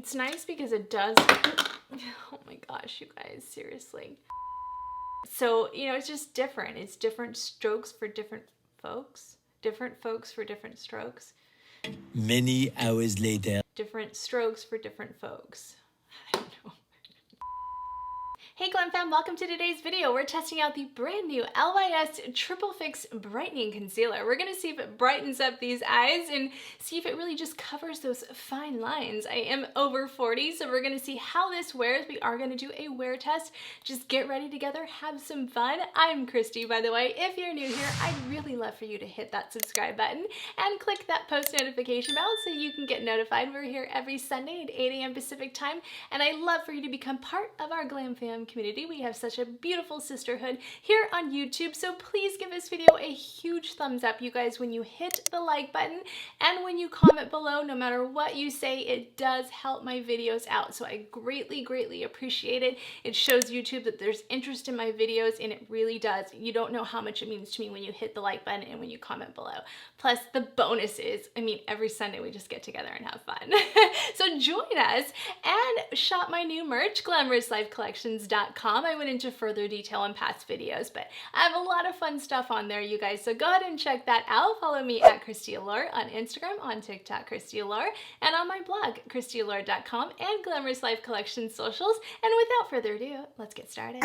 It's nice because it does, oh my gosh, you guys, seriously. So, you know, it's just different. It's different strokes for different folks. Different folks for different strokes. Many hours later. Different strokes for different folks. I don't know. Hey GlamFam, welcome to today's video. We're testing out the brand new LYS Triple Fix Brightening Concealer. We're gonna see if it brightens up these eyes and see if it really just covers those fine lines. I am over 40, so we're gonna see how this wears. We are gonna do a wear test. Just get ready together, have some fun. I'm Kristi, by the way. If you're new here, I'd really love for you to hit that subscribe button and click that post notification bell so you can get notified. We're here every Sunday at 8 a.m. Pacific time, and I'd love for you to become part of our GlamFam community. We have such a beautiful sisterhood here on YouTube, so please give this video a huge thumbs up, you guys, when you hit the like button and when you comment below. No matter what you say, it does help my videos out, so I greatly appreciate it. It shows YouTube that there's interest in my videos, and it really does. You don't know how much it means to me when you hit the like button and when you comment below. Plus the bonuses, I mean, every Sunday we just get together and have fun. So join us and shop my new merch, GlamorousLifeCollections.com. I went into further detail in past videos, but I have a lot of fun stuff on there, you guys, so go ahead and check that out. Follow me at Kristi Allure on Instagram, on TikTok, Kristi Allure, and on my blog, KristiAllure.com, and Glamorous Life Collections socials. And without further ado, let's get started.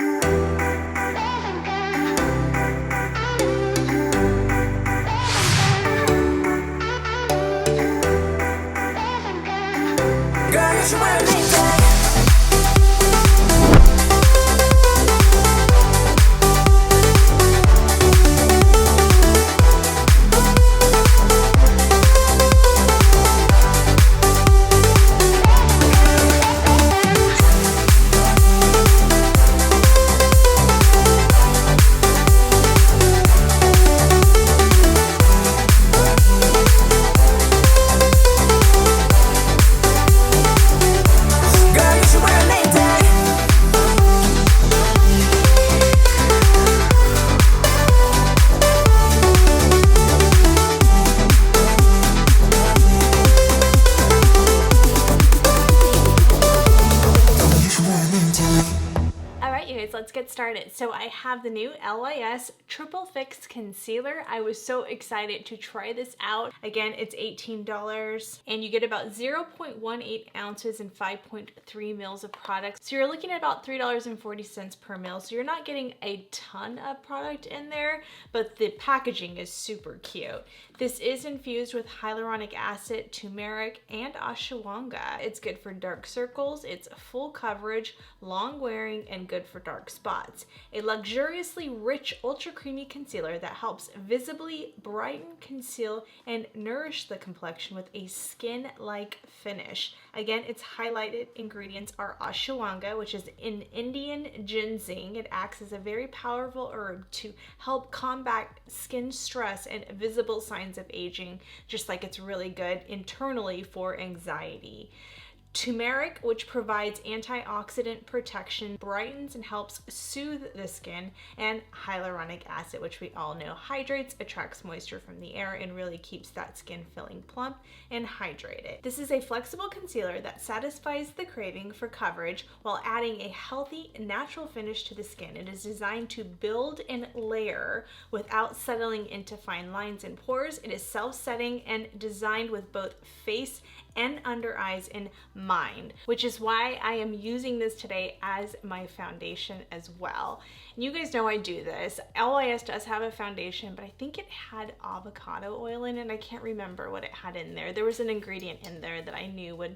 Let's get started. So I have the new LYS Triple Fix Concealer. I was so excited to try this out. Again, it's $18 and you get about 0.18 ounces and 5.3 mils of product. So you're looking at about $3.40 per mil. So you're not getting a ton of product in there, but the packaging is super cute. This is infused with hyaluronic acid, turmeric, and ashwagandha. It's good for dark circles, it's full coverage, long wearing, and good for dark spots. A luxuriously rich, ultra creamy concealer that helps visibly brighten, conceal, and nourish the complexion with a skin-like finish. Again, its highlighted ingredients are ashwagandha, which is an Indian ginseng. It acts as a very powerful herb to help combat skin stress and visible signs of aging, just like it's really good internally for anxiety. Turmeric, which provides antioxidant protection, brightens and helps soothe the skin, and hyaluronic acid, which we all know hydrates, attracts moisture from the air, and really keeps that skin feeling plump and hydrated. This is a flexible concealer that satisfies the craving for coverage while adding a healthy, natural finish to the skin. It is designed to build and layer without settling into fine lines and pores. It is self-setting and designed with both face and under eyes in mind, which is why I am using this today as my foundation as well. And you guys know I do this. LYS does have a foundation, but I think it had avocado oil in it. I can't remember what it had in there. There was an ingredient in there that I knew would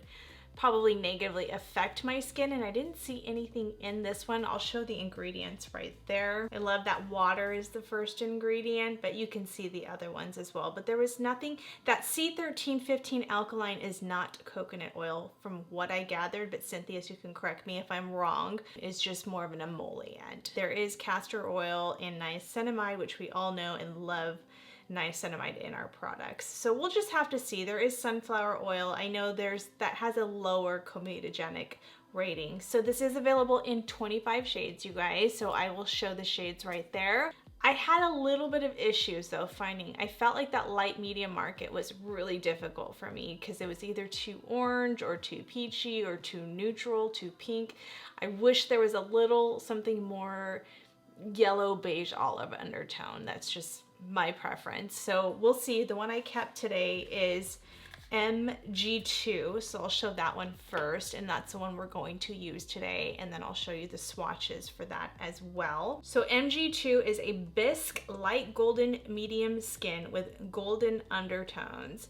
probably negatively affect my skin, and I didn't see anything in this one. I'll show the ingredients right there. I love that water is the first ingredient, but you can see the other ones as well. But there was nothing. That C1315 alkaline is not coconut oil from what I gathered, but Cynthia, you can correct me if I'm wrong, is just more of an emollient. There is castor oil and niacinamide, which we all know and love niacinamide in our products. So we'll just have to see. There is sunflower oil. I know that has a lower comedogenic rating. So this is available in 25 shades, you guys. So I will show the shades right there. I had a little bit of issues though finding, I felt like that light medium market was really difficult for me because it was either too orange or too peachy or too neutral, too pink. I wish there was a little something more yellow, beige, olive undertone. That's just my preference. So we'll see. The one I kept today is MG2, so I'll show that one first, and that's the one we're going to use today, and then I'll show you the swatches for that as well. So MG2 is a bisque light golden medium skin with golden undertones.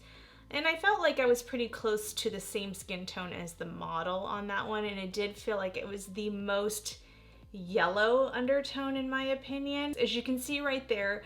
And I felt like I was pretty close to the same skin tone as the model on that one, and it did feel like it was the most yellow undertone in my opinion. As you can see right there,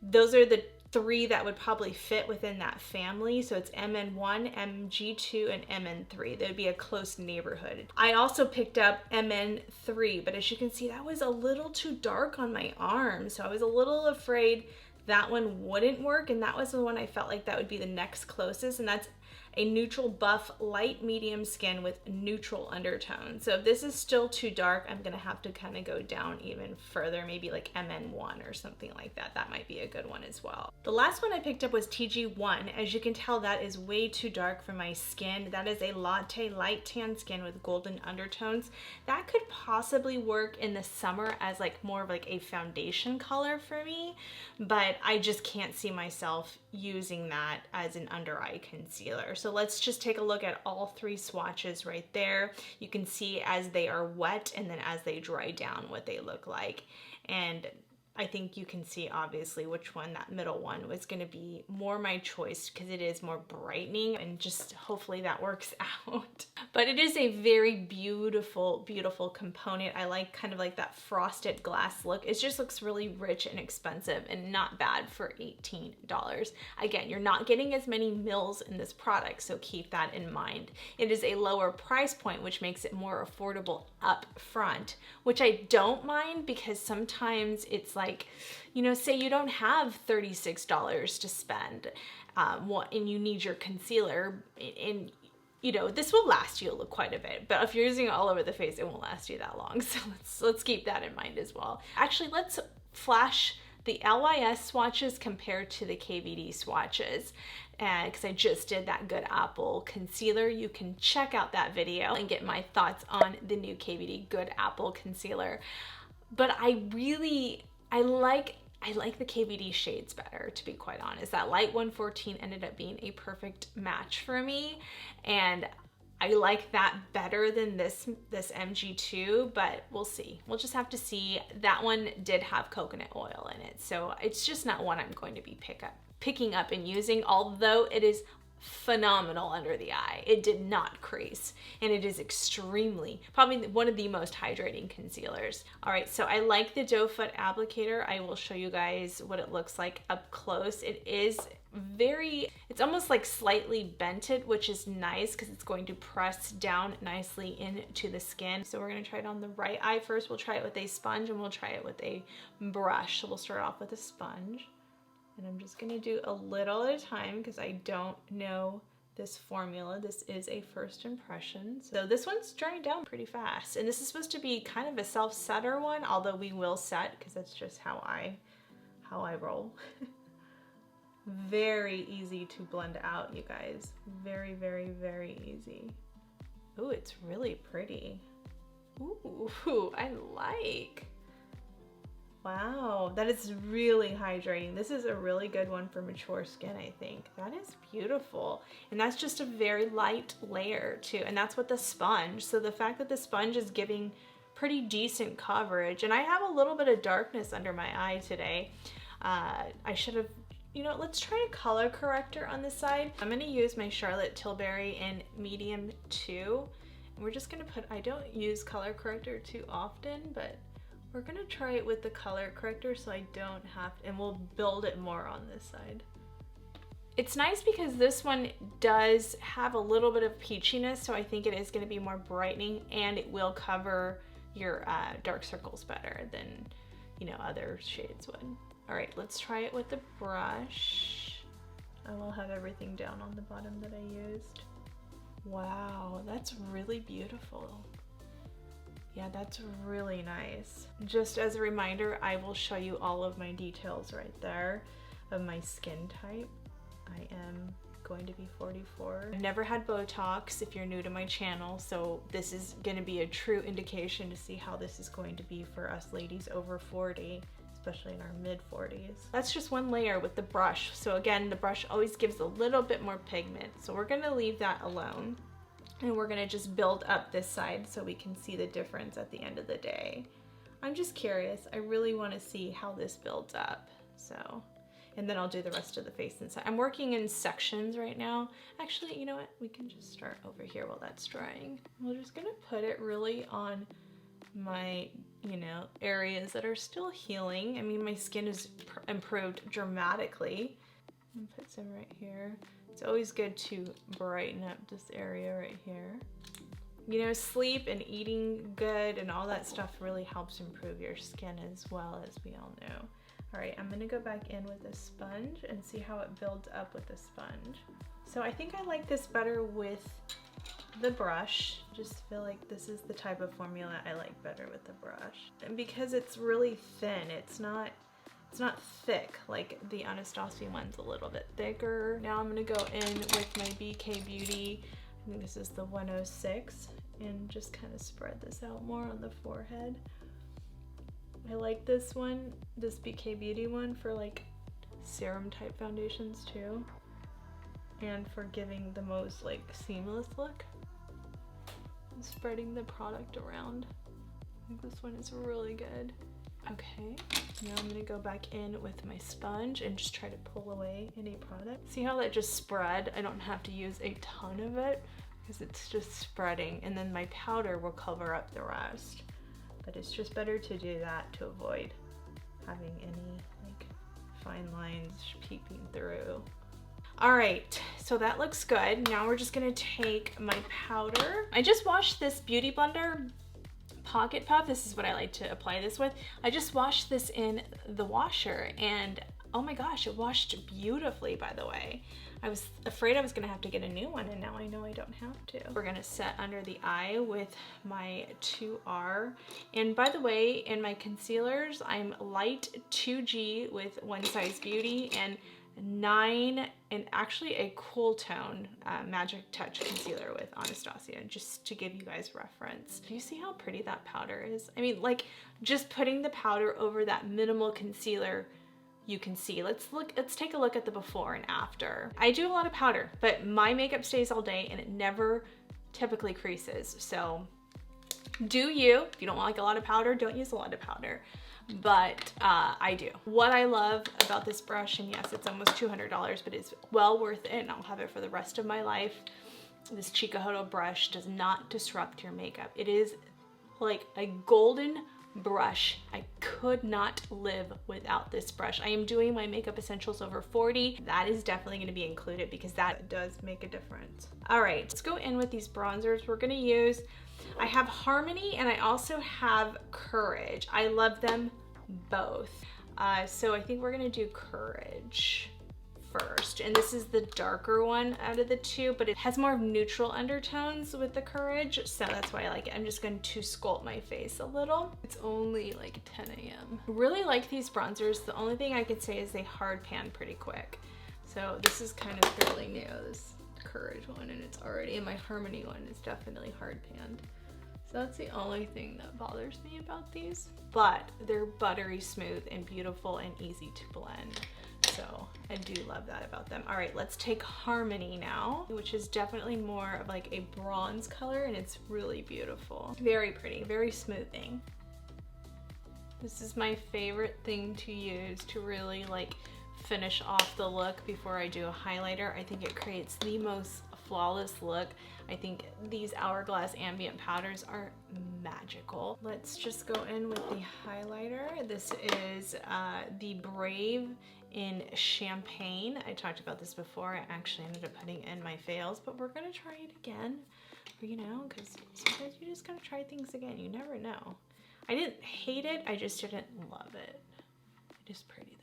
those are the three that would probably fit within that family. So it's MN1, MG2, and MN3. That would be a close neighborhood. I also picked up MN3, but as you can see, that was a little too dark on my arm. So I was a little afraid that one wouldn't work, and that was the one I felt like that would be the next closest, and that's a neutral buff light medium skin with neutral undertones. So if this is still too dark, I'm gonna have to kind of go down even further, maybe like MN1 or something like that. That might be a good one as well. The last one I picked up was TG1. As you can tell, that is way too dark for my skin. That is a latte light tan skin with golden undertones. That could possibly work in the summer as like more of like a foundation color for me, but I just can't see myself using that as an under eye concealer. So let's just take a look at all three swatches right there. You can see as they are wet and then as they dry down what they look like. And I think you can see obviously which one, that middle one, was going to be more my choice because it is more brightening, and just hopefully that works out. But it is a very beautiful, beautiful component. I like kind of like that frosted glass look. It just looks really rich and expensive and not bad for $18. Again, you're not getting as many mils in this product, so keep that in mind. It is a lower price point, which makes it more affordable up front, which I don't mind because sometimes it's like, you know, say you don't have $36 to spend and you need your concealer, and you know, this will last you quite a bit, but if you're using it all over the face, it won't last you that long. So let's keep that in mind as well. Actually, let's flash the LYS swatches compared to the KVD swatches, because I just did that Good Apple concealer. You can check out that video and get my thoughts on the new KVD Good Apple concealer. But I like the KVD shades better, to be quite honest. That light 114 ended up being a perfect match for me, and I like that better than this MG2, but we'll see. We'll just have to see. That one did have coconut oil in it, so it's just not one I'm going to be picking up and using, although it is phenomenal under the eye. It did not crease, and it is extremely, probably one of the most hydrating concealers. All right, so I like the doe foot applicator. I will show you guys what it looks like up close. It is it's almost like slightly bented, which is nice because it's going to press down nicely into the skin. So we're gonna try it on the right eye first. We'll try it with a sponge, and we'll try it with a brush. So we'll start off with a sponge. And I'm just gonna do a little at a time because I don't know this formula. This is a first impression. So this one's drying down pretty fast. And this is supposed to be kind of a self-setter one, although we will set because that's just how I roll. Very easy to blend out, you guys. Very, very, very easy. Ooh, it's really pretty. Ooh, I like. Wow, that is really hydrating. This is a really good one for mature skin, I think. That is beautiful. And that's just a very light layer too. And that's with the sponge. So the fact that the sponge is giving pretty decent coverage, and I have a little bit of darkness under my eye today. I should have, you know, let's try a color corrector on this side. I'm gonna use my Charlotte Tilbury in medium 2. And we're just gonna I don't use color corrector too often, but we're gonna try it with the color corrector so I don't have to, and we'll build it more on this side. It's nice because this one does have a little bit of peachiness, so I think it is gonna be more brightening, and it will cover your dark circles better than, you know, other shades would. All right, let's try it with the brush. I will have everything down on the bottom that I used. Wow, that's really beautiful. Yeah, that's really nice. Just as a reminder, I will show you all of my details right there of my skin type. I am going to be 44. I've never had Botox if you're new to my channel, so this is going to be a true indication to see how this is going to be for us ladies over 40, especially in our mid 40s. That's just one layer with the brush. So again, the brush always gives a little bit more pigment, so we're going to leave that alone. And we're gonna just build up this side so we can see the difference at the end of the day. I'm just curious. I really wanna see how this builds up. So, and then I'll do the rest of the face inside. I'm working in sections right now. Actually, you know what? We can just start over here while that's drying. We're just gonna put it really on my, you know, areas that are still healing. I mean, my skin has improved dramatically. I'm gonna put some right here. It's always good to brighten up this area right here. You know, sleep and eating good and all that stuff really helps improve your skin as well, as we all know. All right, I'm gonna go back in with a sponge and see how it builds up with the sponge. So I think I like this better with the brush. Just feel like this is the type of formula I like better with the brush. And because it's really thin, it's not thick like the Anastasia one's, a little bit thicker. Now I'm gonna go in with my BK Beauty, I think this is the 106, and just kind of spread this out more on the forehead. I like this one, this BK Beauty one, for like serum type foundations too, and for giving the most like seamless look. I'm spreading the product around. I think this one is really good. Okay, now I'm gonna go back in with my sponge and just try to pull away any product. See how that just spread? I don't have to use a ton of it because it's just spreading, and then my powder will cover up the rest. But it's just better to do that to avoid having any like fine lines peeping through. All right, so that looks good. Now we're just gonna take my powder. I just washed this Beauty Blender Pocket Puff. This is what I like to apply this with. I just washed this in the washer and oh my gosh, it washed beautifully, by the way. I was afraid I was gonna have to get a new one, and now I know I don't have to. We're gonna set under the eye with my 2R. And by the way, in my concealers, I'm light 2G with One Size Beauty and 9 and actually a cool tone Magic Touch concealer with Anastasia, just to give you guys reference. Do you see how pretty that powder is? I mean, like, just putting the powder over that minimal concealer, you can see. Let's take a look at the before and after. I do a lot of powder, but my makeup stays all day and it never typically creases. So do you. If you don't like a lot of powder, don't use a lot of powder. But I do. What I love about this brush, and yes, it's almost $200, but it's well worth it, and I'll have it for the rest of my life. This Chikuhodo brush does not disrupt your makeup. It is like a golden brush. I could not live without this brush. I am doing my Makeup Essentials over 40. That is definitely going to be included because that does make a difference. All right, let's go in with these bronzers. We're going to use, I have Harmony and I also have Courage. I love them both. So I think we're going to do Courage first, and this is the darker one out of the two, but it has more neutral undertones with the Courage, so that's why I like it. I'm just going to sculpt my face a little. It's only like 10 a.m. I really like these bronzers. The only thing I could say is they hard pan pretty quick. So this is kind of fairly new, this Courage one, and it's already, and my Harmony one is definitely hard panned. So that's the only thing that bothers me about these, but they're buttery smooth and beautiful and easy to blend. So I do love that about them. All right, let's take Harmony now, which is definitely more of like a bronze color, and it's really beautiful. Very pretty, very smoothing. This is my favorite thing to use to really like finish off the look before I do a highlighter. I think it creates the most flawless look. I think these Hourglass Ambient powders are magical. Let's just go in with the highlighter. This is the Brave in Champagne. I talked about this before. I actually ended up putting in my fails, but we're gonna try it again, you know, because sometimes you just gotta try things again. You never know. I didn't hate it, I just didn't love it. It is pretty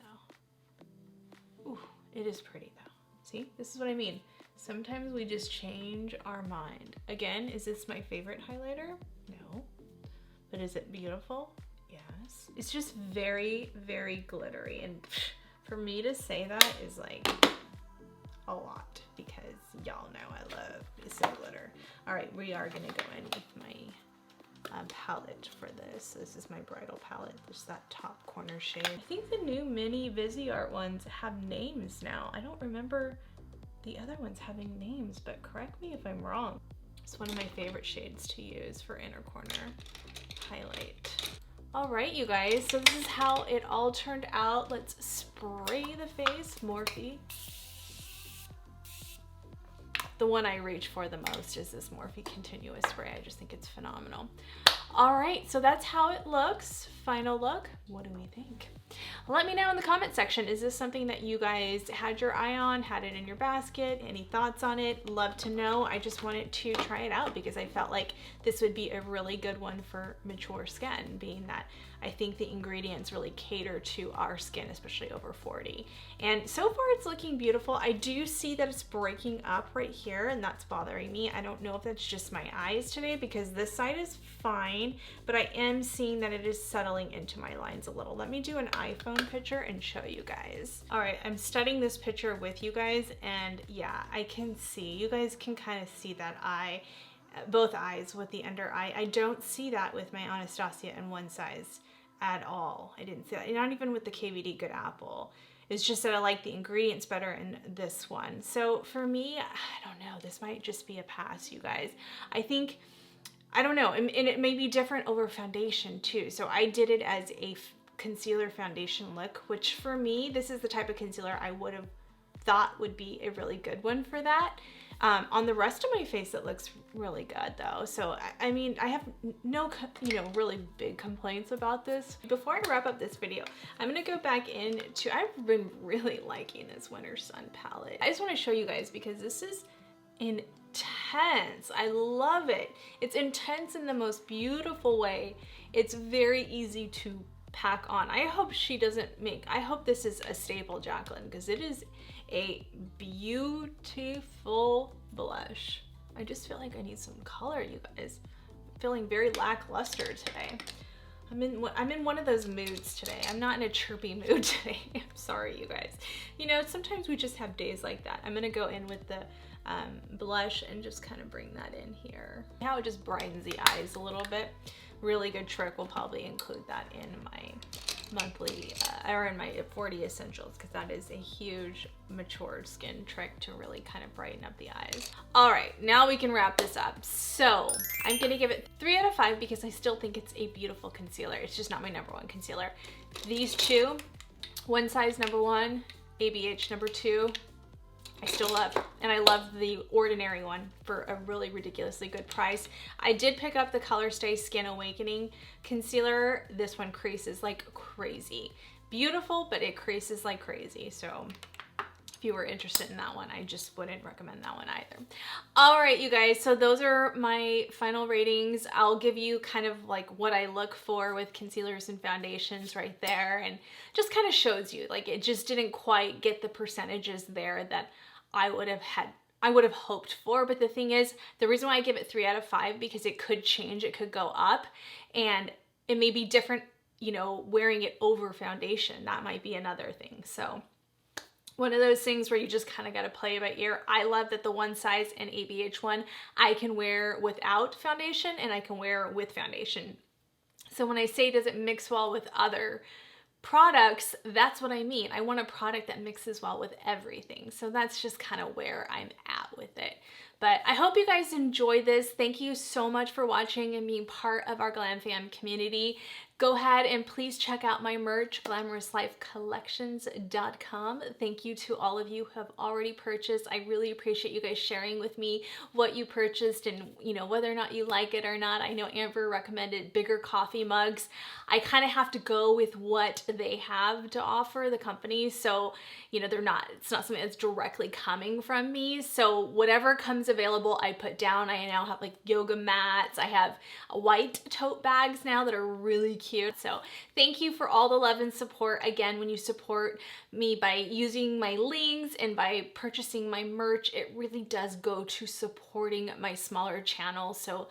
though. Ooh, it is pretty though. See, this is what I mean. Sometimes we just change our mind. Again, is this my favorite highlighter? No. But is it beautiful? Yes. It's just very, very glittery. And for me to say that is like a lot because y'all know I love me some glitter. All right, we are gonna go in with my palette for this. This is my bridal palette. Just that top corner shade. I think the new mini Viseart ones have names now. I don't remember the other ones having names, but correct me if I'm wrong. It's one of my favorite shades to use for inner corner highlight. All right, you guys, so this is how it all turned out. Let's spray the face, Morphe. The one I reach for the most is this Morphe Continuous Spray. I just think it's phenomenal. All right, so that's how it looks. Final look, what do we think? Let me know in the comment section. Is this something that you guys had your eye on, had it in your basket? Any thoughts on it? Love to know. I just wanted to try it out because I felt like this would be a really good one for mature skin, being that I think the ingredients really cater to our skin, especially over 40. And so far it's looking beautiful. I do see that it's breaking up right here and that's bothering me. I don't know if that's just my eyes today because this side is fine, but I am seeing that it is settling into my lines a little. Let me do an iPhone picture and show you guys. All right, I'm studying this picture with you guys and yeah, I can see, you guys can kind of see that eye, both eyes with the under eye. I don't see that with my Anastasia in one size at all. I didn't see that, not even with the KVD Good Apple. It's just that I like the ingredients better in this one. So for me, I don't know, this might just be a pass, you guys. I think, I don't know, and it may be different over foundation too. So I did it as a concealer foundation look, which for me, this is the type of concealer I would have thought would be a really good one for that. On the rest of my face, it looks really good though. So, I mean, I have no, really big complaints about this. Before I wrap up this video, I'm gonna go back into, I've been really liking this Winter Sun palette. I just wanna show you guys because this is intense. I love it. It's intense in the most beautiful way. It's very easy to pack on. I hope she doesn't make, I hope this is a staple, Jacqueline, because it is a beautiful blush. I just feel like I need some color, you guys. I'm feeling very lackluster today. I'm in one of those moods today. I'm not in a chirpy mood today. I'm sorry, you guys. You know, sometimes we just have days like that. I'm gonna go in with the blush and just kind of bring that in here. How it just brightens the eyes a little bit. Really good trick. We'll probably include that in my monthly or in my 40 essentials because that is a huge matured skin trick to really kind of brighten up the eyes. All right, now we can wrap this up. So I'm gonna give it 3 out of 5 because I still think it's a beautiful concealer. It's just not my #1 concealer. These two, One Size #1, ABH #2, I still love, and I love the Ordinary one for a really ridiculously good price. I did pick up the Colorstay Skin Awakening concealer. This one creases like crazy. Beautiful, but it creases like crazy. So if you were interested in that one, I just wouldn't recommend that one either. All right, you guys, so those are my final ratings. I'll give you kind of like what I look for with concealers and foundations right there, and just kind of shows you, like it just didn't quite get the percentages there that I would have hoped for. But the thing is, the reason why I give it 3 out of 5, because it could change, it could go up, and it may be different, you know, wearing it over foundation. That might be another thing. So one of those things where you just kind of got to play it by ear. I love that the One Size and ABH one I can wear without foundation and I can wear with foundation. So when I say does it mix well with other products, that's what I mean. I want a product that mixes well with everything. So that's just kind of where I'm at with it. But I hope you guys enjoyed this. Thank you so much for watching and being part of our GlamFam community. Go ahead and please check out my merch, glamourouslifecollections.com. Thank you to all of you who have already purchased. I really appreciate you guys sharing with me what you purchased and, you know, whether or not you like it or not. I know Amber recommended bigger coffee mugs. I kind of have to go with what they have to offer, the company. So, you know, it's not something that's directly coming from me. So whatever comes available, I put down. I now have like yoga mats. I have white tote bags now that are really cute. So thank you for all the love and support. Again, when you support me by using my links and by purchasing my merch, it really does go to supporting my smaller channel. So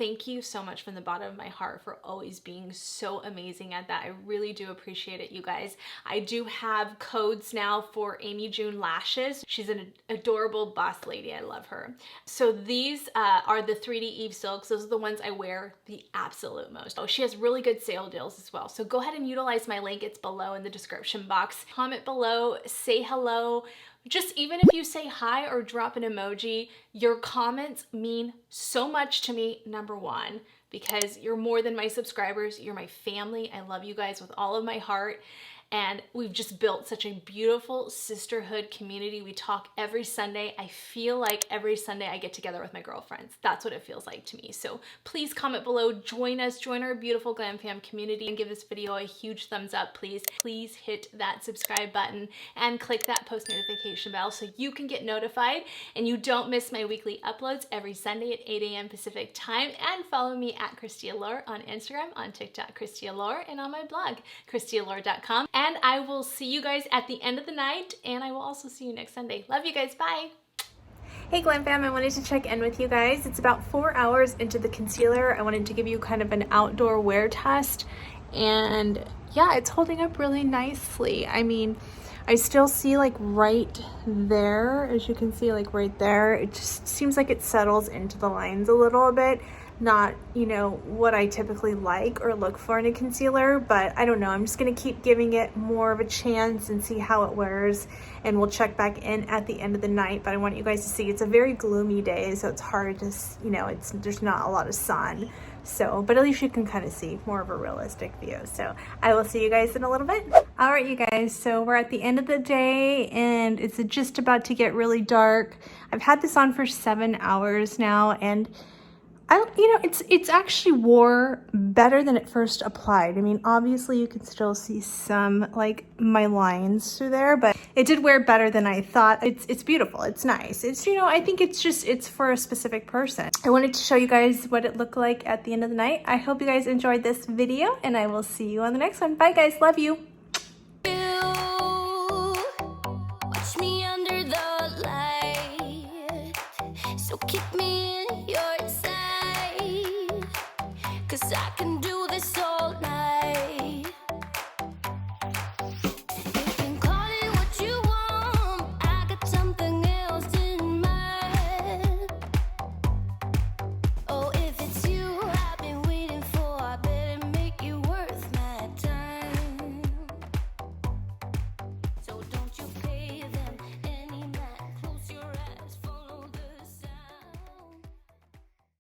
thank you so much from the bottom of my heart for always being so amazing at that. I really do appreciate it, you guys. I do have codes now for Amy June lashes. She's an adorable boss lady. I love her. So these are the 3D Eve Silks. Those are the ones I wear the absolute most. Oh, she has really good sale deals as well. So go ahead and utilize my link. It's below in the description box. Comment below, say hello. Just even if you say hi or drop an emoji, your comments mean so much to me, number one, because you're more than my subscribers. You're my family. I love you guys with all of my heart. And we've just built such a beautiful sisterhood community. We talk every Sunday. I feel like every Sunday I get together with my girlfriends. That's what it feels like to me. So please comment below, join us, join our beautiful GlamFam community, and give this video a huge thumbs up, please. Please hit that subscribe button and click that post notification bell so you can get notified and you don't miss my weekly uploads every Sunday at 8 a.m. Pacific time. And follow me at Kristi Allure on Instagram, on TikTok, Kristi Allure, and on my blog, KristiAllure.com. And I will see you guys at the end of the night, and I will also see you next Sunday. Love you guys. Bye. Hey GlamFam, I wanted to check in with you guys. It's about 4 hours into the concealer. I wanted to give you kind of an outdoor wear test, and yeah, it's holding up really nicely. I mean, I still see like right there, as you can see, like right there, it just seems like it settles into the lines a little bit. Not, you know, what I typically like or look for in a concealer, but I don't know. I'm just going to keep giving it more of a chance and see how it wears, and we'll check back in at the end of the night. But I want you guys to see it's a very gloomy day, so it's hard to, you know, there's not a lot of sun. So, but at least you can kind of see more of a realistic view. So I will see you guys in a little bit. All right, you guys, so we're at the end of the day and it's just about to get really dark. I've had this on for 7 hours now, and you know, it's actually wore better than it first applied. I mean, obviously you can still see some, like, my lines through there, but it did wear better than I thought. It's beautiful. It's nice. It's, you know, I think it's for a specific person. I wanted to show you guys what it looked like at the end of the night. I hope you guys enjoyed this video, and I will see you on the next one. Bye, guys. Love you. Watch me under the light, so keep me